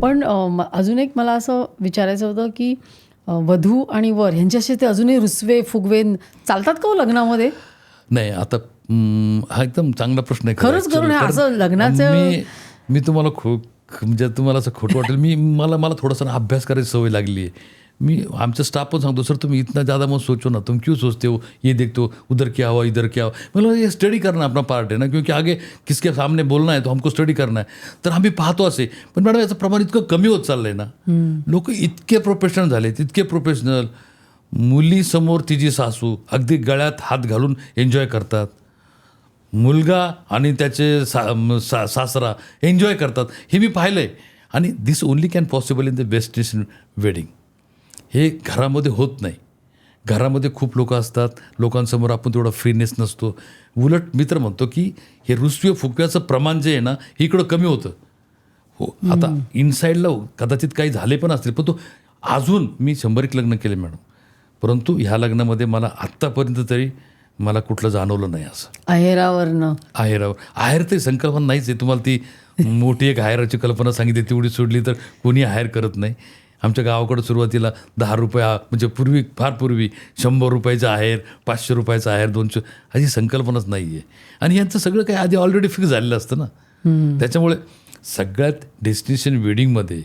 पण अजून एक मला असं विचारायचं होतं की वधू आणि वर ह्यांच्याशी ते अजूनही रुसवे फुगवे चालतात का हो लग्नामध्ये? नाही आता हा एकदम चांगला प्रश्न आहे खरंच करून actually. असं कारण लग्नाचं मी तुम्हाला म्हणजे तुम्हाला असं खोटं वाटेल, मला थोडासा अभ्यास करायची सवय लागली आहे. मी आमच्या स्टाफ पण सांगतो, सर तुम्ही इतना ज़्यादा मत सोचो ना, तुम क्यों सोचते हो, ये देखते हो उधर क्या हुआ इधर क्या हुआ. मतलब ये स्टडी करना अपना पार्ट है ना, क्योंकि आगे किसके सामने बोलना है तो हमको स्टडी करना है. तर आम्ही पाहतो असे, पण मॅडम याचं प्रमाण इतकं कमी होत चाललंय ना. लोक इतके प्रोफेशनल झालेत, इतके प्रोफेशनल. मुलीसमोर तिची सासू अगदी गळ्यात हात घालून एन्जॉय करतात, मुलगा आणि त्याचे सासरा एन्जॉय करतात, हे मी पाहिलं आहे. आणि this only can possible in the destination wedding. हे घरामध्ये होत नाही. घरामध्ये खूप लोक असतात, लोकांसमोर आपण तेवढा फ्रीनेस नसतो. उलट मी तर म्हणतो की हे रुसवे फुगव्याचं प्रमाण जे आहे ना, हे इकडं कमी होतं. हो, आता इनसाईडला कदाचित काही झाले पण असतील, पण तो अजून मी 100 लग्न केले मॅडम, परंतु ह्या लग्नामध्ये मला आत्तापर्यंत तरी मला कुठलं जाणवलं नाही असं. आहेरावरनं आहेर ते संकल्पना नाहीच आहे. तुम्हाला ती मोठी एक आहेराची कल्पना सांगितली तेवढी सोडली तर कोणी आहेर करत नाही. आमच्या गावाकडं सुरुवातीला 10 रुपये म्हणजे फार पूर्वी 100 रुपयाचा आहेर, 500 रुपयाचा आहेर, 200 अशी संकल्पनाच नाही आहे. आणि यांचं सगळं काही आधी ऑलरेडी फिक्स झालेलं असतं ना. त्याच्यामुळे सगळ्यात डेस्टिनेशन वेडिंगमध्ये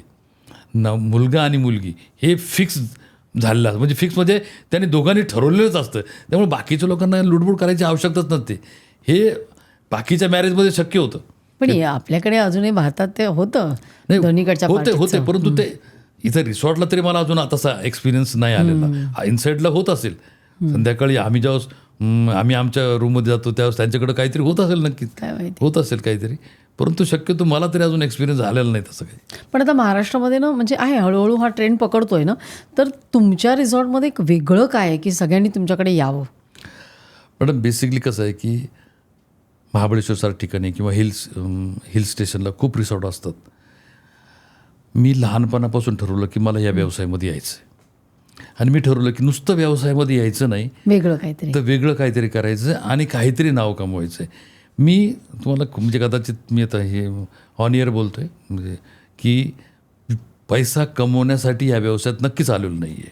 मुलगा आणि मुलगी हे फिक्स झालेलं असतं. म्हणजे फिक्स म्हणजे त्यांनी दोघांनी ठरवलेलंच असतं. त्यामुळे बाकीच्या लोकांना लुडबुड करायची आवश्यकताच नसते. हे बाकीच्या मॅरेजमध्ये शक्य होतं. पण आपल्याकडे अजूनही भारतात ते होतं दोन्हीकडच्या होते, परंतु ते इथं रिसॉर्टला तरी मला अजून तसा एक्सपिरियन्स नाही आलेला. इनसाईडला होत असेल. संध्याकाळी आम्ही जेव्हा आम्ही आमच्या रूममध्ये जातो त्यावेळेस त्यांच्याकडे काहीतरी होत असेल, नक्कीच होत असेल काहीतरी, परंतु शक्यतो मला तरी अजून एक्सपिरियन्स झालेला नाही तसं काही. पण आता महाराष्ट्रामध्ये ना म्हणजे आहे हळूहळू हा ट्रेंड पकडतोय ना, तर तुमच्या रिसॉर्टमध्ये एक वेगळं काय आहे की सगळ्यांनी तुमच्याकडे यावं? मॅडम बेसिकली कसं आहे की महाबळेश्वरसारख्या ठिकाणी किंवा हिल स्टेशनला खूप रिसॉर्ट असतात. मी लहानपणापासून ठरवलं की मला या व्यवसायामध्ये यायचं आहे. आणि मी ठरवलं की नुसतं व्यवसायामध्ये यायचं नाही, वेगळं काहीतरी करायचं आणि काहीतरी नाव कमवायचं आहे. मी तुम्हाला म्हणजे कदाचित मी आता हे ऑन इयर बोलतो आहे म्हणजे की पैसा कमवण्यासाठी या व्यवसायात नक्कीच आलेलो नाही आहे.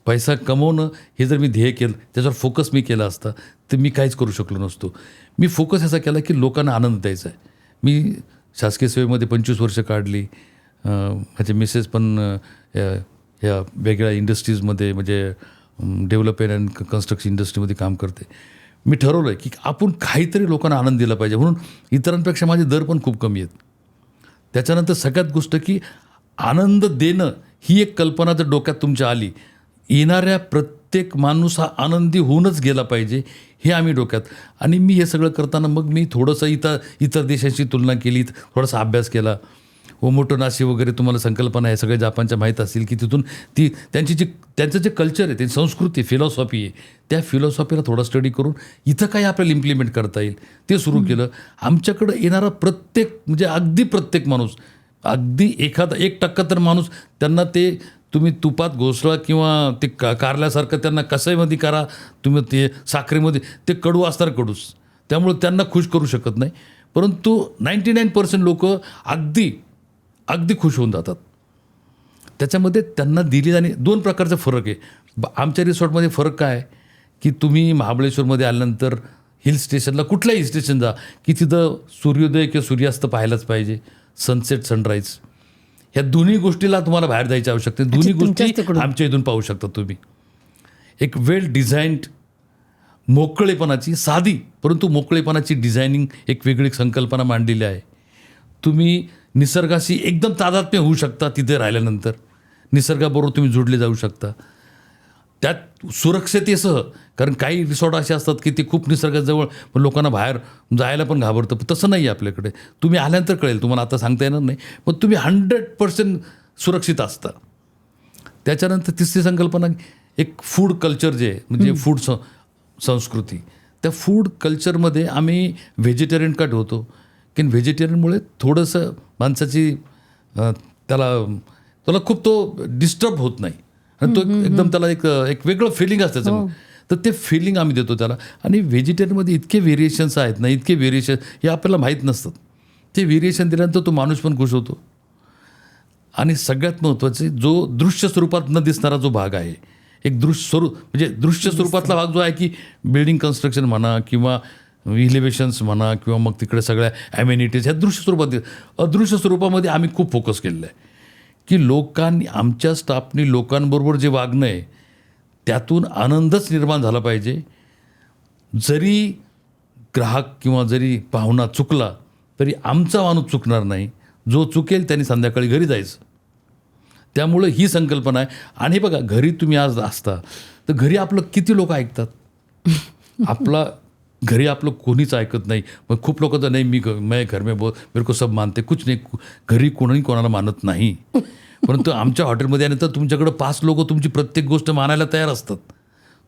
पैसा कमवणं हे जर मी ध्येय केलं, त्याच्यावर फोकस मी केला असता तर मी काहीच करू शकलो नसतो. मी फोकस असा केला की लोकांना आनंद द्यायचा आहे. मी शासकीय सेवेमध्ये 25 वर्ष काढली. माझे मिसेस पण या वेगळ्या इंडस्ट्रीजमध्ये म्हणजे डेव्हलपमेंट अँड कन्स्ट्रक्शन इंडस्ट्रीमध्ये काम करते. मी ठरवलं आहे की आपण काहीतरी लोकांना आनंद दिला पाहिजे, म्हणून इतरांपेक्षा माझे दर पण खूप कमी आहेत. त्याच्यानंतर सगळ्यात गोष्ट की आनंद देणं ही एक कल्पना जर डोक्यात तुमच्या आली, येणाऱ्या प्रत्येक माणूस हा आनंदी होऊनच गेला पाहिजे हे आम्ही डोक्यात. आणि मी हे सगळं करताना मग मी थोडंसं इतर देशांशी तुलना केली, थोडासा अभ्यास केला. ओमोटोनाशी वगैरे तुम्हाला संकल्पना आहे, सगळे जापानच्या माहीत असतील की तिथून त्यांचं जे कल्चर आहे, त्यांची संस्कृती, फिलॉसॉफी आहे, त्या फिलॉसॉफीला थोडा स्टडी करून इथं काही आपल्याला इम्प्लिमेंट करता येईल ते सुरू केलं. आमच्याकडं येणारा म्हणजे अगदी प्रत्येक माणूस, अगदी 1% तर माणूस, त्यांना ते तुम्ही तुपात घोसळा किंवा ते कारल्यासारखं त्यांना कसाईमध्ये करा, तुम्ही ते साखरेमध्ये, ते कडू असणार कडूस, त्यामुळे त्यांना खुश करू शकत नाही. परंतु 99% लोक अगदी खुश होऊन जातात. त्याच्यामध्ये त्यांना दिली आणि 2 प्रकारचा फरक आहे. आमच्या रिसॉर्टमध्ये फरक काय आहे की तुम्ही महाबळेश्वरमध्ये आल्यानंतर हिल स्टेशनला, कुठल्याही हिल स्टेशन जा की तिथं सूर्योदय किंवा सूर्यास्त पाहायलाच पाहिजे, सनसेट, सनराईज, ह्या दोन्ही गोष्टीला तुम्हाला बाहेर जायची आवश्यकता. दोन्ही गोष्टी आमच्या इथून पाहू शकता तुम्ही. एक वेल डिझाईन्ड मोकळेपणाची, साधी परंतु मोकळेपणाची डिझायनिंग एक वेगळी संकल्पना मांडलेली आहे. तुम्ही निसर्गाशी एकदम तादात्म्य होऊ शकता तिथे राहिल्यानंतर, निसर्गाबरोबर तुम्ही जोडले जाऊ शकता. त्यात सुरक्षिततेसह, कारण काही रिसॉर्ट असे असतात की ते खूप निसर्गाजवळ पण लोकांना बाहेर जायला पण घाबरतं. तसं नाही आहे आपल्याकडे. तुम्ही आल्यानंतर कळेल, तुम्हाला आता सांगता येणार नाही, पण तुम्ही 100% सुरक्षित असता. त्याच्यानंतर तिसरी संकल्पना एक फूड कल्चर जे आहे, म्हणजे फूड संस्कृती. त्या फूड कल्चरमध्ये आम्ही व्हेजिटेरियन का ठेवतो की व्हेजिटेरियनमुळे थोडंसं माणसाची त्याला खूप तो डिस्टर्ब होत नाही आणि तो एकदम त्याला एक वेगळं फिलिंग असतं त्याच्यामुळे. तर ते फिलिंग आम्ही देतो त्याला. आणि व्हेजिटेरियनमध्ये इतके व्हेरिएशन्स आहेत ना, इतके व्हेरिएशन हे आपल्याला माहीत नसतात. ते व्हेरिएशन दिल्यानंतर तो माणूस पण खुश होतो. आणि सगळ्यात महत्त्वाचे जो दृश्य स्वरूपात न दिसणारा जो भाग आहे, एक दृश्य स्वरूप म्हणजे दृश्य स्वरूपातला भाग जो आहे की बिल्डिंग कन्स्ट्रक्शन म्हणा किंवा इलिव्हेशन्स म्हणा किंवा मग तिकडे सगळ्या ॲम्युनिटीज ह्या दृश्य स्वरूपात, अदृश्य स्वरूपामध्ये आम्ही खूप फोकस केलेलं आहे की लोकांनी, आमच्या स्टाफनी लोकांबरोबर जे वागणं आहे त्यातून आनंदच निर्माण झाला पाहिजे. जरी ग्राहक किंवा जरी पाहुणा चुकला तरी आमचा माणूस चुकणार नाही. जो चुकेल त्यांनी संध्याकाळी घरी जायचं. त्यामुळं ही संकल्पना आहे. आणि बघा, घरी तुम्ही आज असता तर घरी आपलं किती लोक ऐकतात. घरी आपलं कोणीच ऐकत नाही. मग खूप लोक तर नाही, मैं घर में मेरे को सब मानते, कुछ नाही. घरी कोणी कोणाला मानत नाही. परंतु आमच्या हॉटेलमध्ये आल्यानंतर तुमच्याकडं 5 लोक तुमची प्रत्येक गोष्ट मानायला तयार असतात.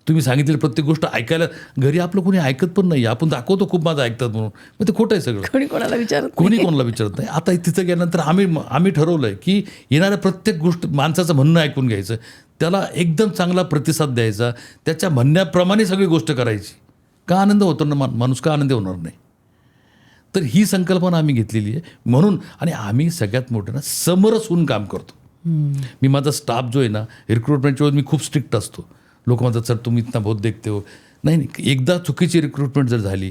तुम्ही सांगितलेली प्रत्येक गोष्ट ऐकायला. घरी आपलं कोणी ऐकत पण नाही. आपण दाखवतो खूप माझं ऐकतात म्हणून, मग ते खोटं आहे सगळं. कोणी कोणाला विचारत नाही. आता तिथं गेल्यानंतर आम्ही ठरवलं आहे की येणाऱ्या प्रत्येक गोष्ट माणसाचं म्हणणं ऐकून घ्यायचं, त्याला एकदम चांगला प्रतिसाद द्यायचा, त्याच्या म्हणण्याप्रमाणे सगळी गोष्ट करायची. का आनंद होतो ना, माणूस का आनंदी होणार नाही. तर ही संकल्पना आम्ही घेतलेली आहे म्हणून. आणि आम्ही सगळ्यात मोठं ना समरस होऊन काम करतो. मी माझा स्टाफ जो आहे ना, रिक्रुटमेंटच्या वेळेस मी खूप स्ट्रिक्ट असतो. लोक म्हणतात सर तुम्ही इतना बहुत देखते हो. नाही, एकदा चुकीची रिक्रुटमेंट जर झाली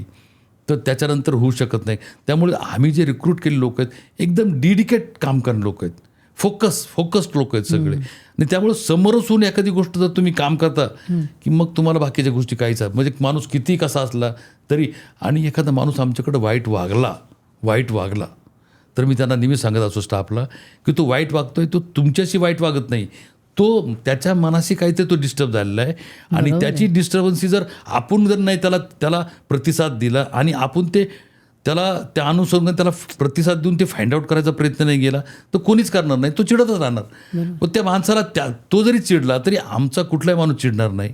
तर त्याच्यानंतर होऊ शकत नाही. त्यामुळे आम्ही जे रिक्रूट केले लोक आहेत एकदम डेडिकेट काम करणारे लोक आहेत, फोकस्ड लोक आहेत सगळे. आणि त्यामुळे समरस होऊन एखादी गोष्ट जर तुम्ही काम करता की मग तुम्हाला बाकीच्या गोष्टी काहीच आहेत. म्हणजे माणूस किती कसा असला तरी, आणि एखादा माणूस आमच्याकडे वाईट वागला तर मी त्यांना नेहमी सांगत असतो स्टाफला की तो वाईट वागतोय, तो तुमच्याशी वाईट वागत नाही, तो त्याच्या मनाशी काहीतरी तो डिस्टर्ब झालेला आहे. आणि त्याची डिस्टर्बन्सी जर आपण जर नाही त्याला प्रतिसाद दिला आणि आपण त्याला त्या अनुषंगाने त्याला प्रतिसाद देऊन ते फाइंड आउट करायचा प्रयत्न नाही केला तर कोणीच करणार नाही. तो चिडतच राहणार. पण त्या माणसाला तो जरी चिडला तरी आमचा कुठलाही माणूस चिडणार नाही.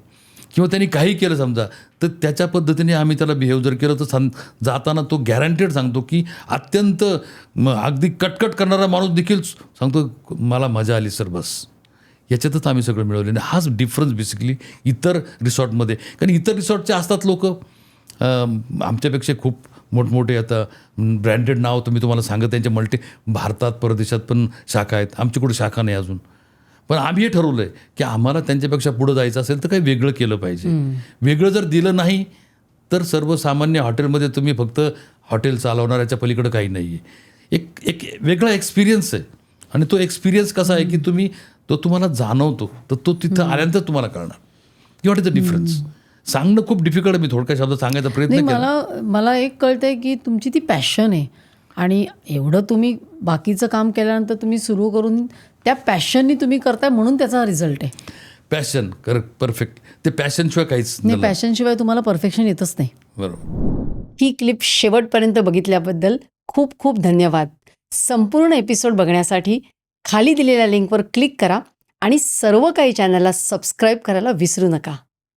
किंवा त्यांनी काही केलं समजा तर त्याच्या पद्धतीने आम्ही त्याला बिहेव जर केलं तर जाताना तो गॅरंटेड सांगतो की अत्यंत अगदी कटकट करणारा माणूस देखील सांगतो मला मजा आली सर, बस. याच्यातच आम्ही सगळं मिळवलं. आणि हाच डिफरन्स बेसिकली इतर रिसॉर्टमध्ये. कारण इतर रिसॉर्टचे असतात लोक आमच्यापेक्षा खूप मोठमोठे, आता ब्रँडेड नाव तर मी तुम्हाला सांगत, त्यांच्या भारतात परदेशात पण शाखा आहेत. आमची कुठे शाखा नाही अजून. पण आम्ही हे ठरवलं आहे की आम्हाला त्यांच्यापेक्षा पुढं जायचं असेल तर काही वेगळं केलं पाहिजे. वेगळं जर दिलं नाही तर सर्वसामान्य हॉटेलमध्ये तुम्ही फक्त हॉटेल चालवणाऱ्याच्या पलीकडं काही नाही आहे. एक वेगळा एक्सपिरियन्स आहे. आणि तो एक्सपिरियन्स कसा आहे की तो तुम्हाला जाणवतो, तर तो तिथं आल्यानंतर तुम्हाला कळणार की व्हॉट इज द डिफरन्स. सांगणं खूप डिफिकल्ट आहे. मी थोडक्या शब्दात सांगायचा प्रयत्न केला. मला एक कळतंय की तुमची ती पॅशन आहे आणि एवढं तुम्ही बाकीचं काम केल्यानंतर तुम्ही सुरू करून त्या पॅशननी तुम्ही करताय म्हणून त्याचा रिझल्ट आहे. Passion perfect. ते पॅशनशिवाय काहीच नाही. पॅशनशिवाय तुम्हाला परफेक्शन येतच नाही. बरोबर. ही क्लिप शेवटपर्यंत बघितल्याबद्दल खूप खूप धन्यवाद. संपूर्ण एपिसोड बघण्यासाठी खाली दिलेल्या लिंकवर क्लिक करा आणि सर्व काही चॅनलला सबस्क्राईब करायला विसरू नका.